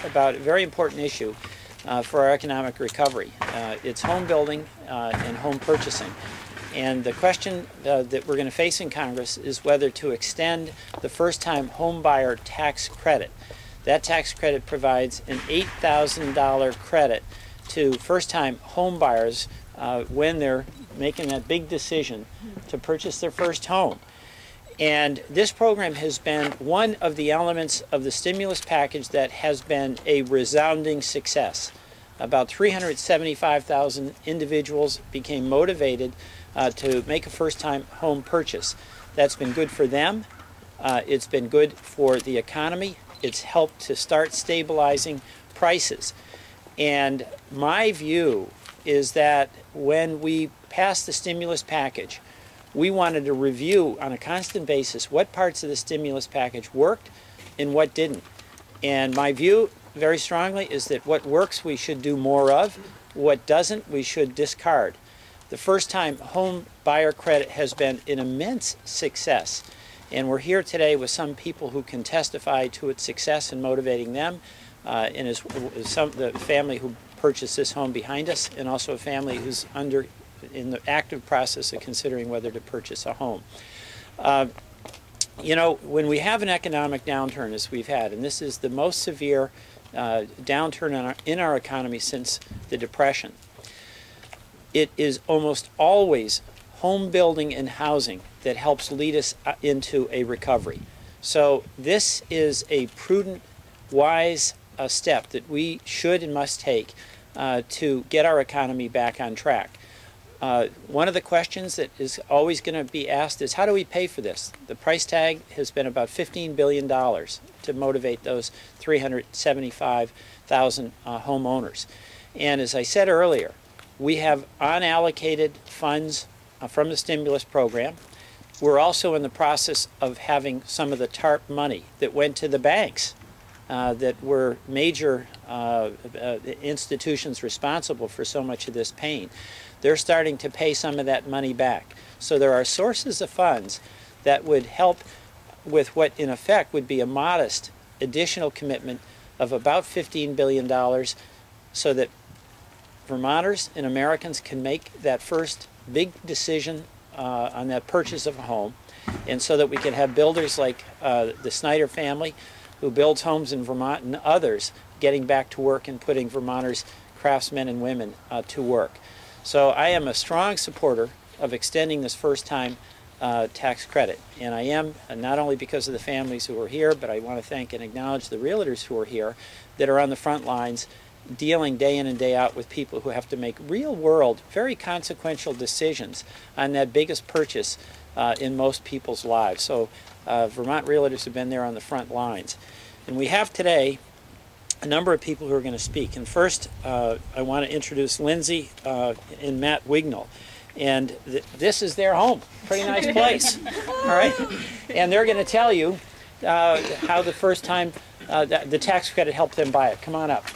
about a very important issue for our economic recovery. It's home building and home purchasing. And the question that we're going to face in Congress is whether to extend the First-time Homebuyer Tax Credit. That tax credit provides an $8,000 credit to first-time homebuyers when they're making that big decision to purchase their first home. And this program has been one of the elements of the stimulus package that has been a resounding success. About 375,000 individuals became motivated to make a first-time home purchase. That's been good for them. It's been good for the economy. It's helped to start stabilizing prices. And my view is that when we passed the stimulus package, we wanted to review on a constant basis what parts of the stimulus package worked and what didn't. And my view, very strongly, is that what works we should do more of, what doesn't we should discard. The first-time home buyer credit has been an immense success, and we're here today with some people who can testify to its success in motivating them, and the family who purchased this home behind us, and also a family who's in the active process of considering whether to purchase a home. You know, when we have an economic downturn, as we've had, and this is the most severe downturn in our economy since the Depression, it is almost always home building and housing that helps lead us into a recovery. So this is a prudent, wise step that we should and must take to get our economy back on track. One of the questions that is always going to be asked is, how do we pay for this? The price tag has been about $15 billion to motivate those 375,000 homeowners. And as I said earlier, we have unallocated funds from the stimulus program. We're also in the process of having some of the TARP money that went to the banks that were major institutions responsible for so much of this pain. They're starting to pay some of that money back. So there are sources of funds that would help with what in effect would be a modest additional commitment of about $15 billion so that Vermonters and Americans can make that first big decision on that purchase of a home, and so that we can have builders like the Snyder family who builds homes in Vermont and others getting back to work and putting Vermonters, craftsmen and women to work. So I am a strong supporter of extending this first-time tax credit, and I am not only because of the families who are here, but I want to thank and acknowledge the realtors who are here that are on the front lines dealing day in and day out with people who have to make real-world, very consequential decisions on that biggest purchase in most people's lives. So Vermont realtors have been there on the front lines. And we have today a number of people who are going to speak. And first, I want to introduce Lindsey and Matt Wignall. And this is their home. Pretty nice place. All right? And they're going to tell you how the first time the tax credit helped them buy it. Come on up.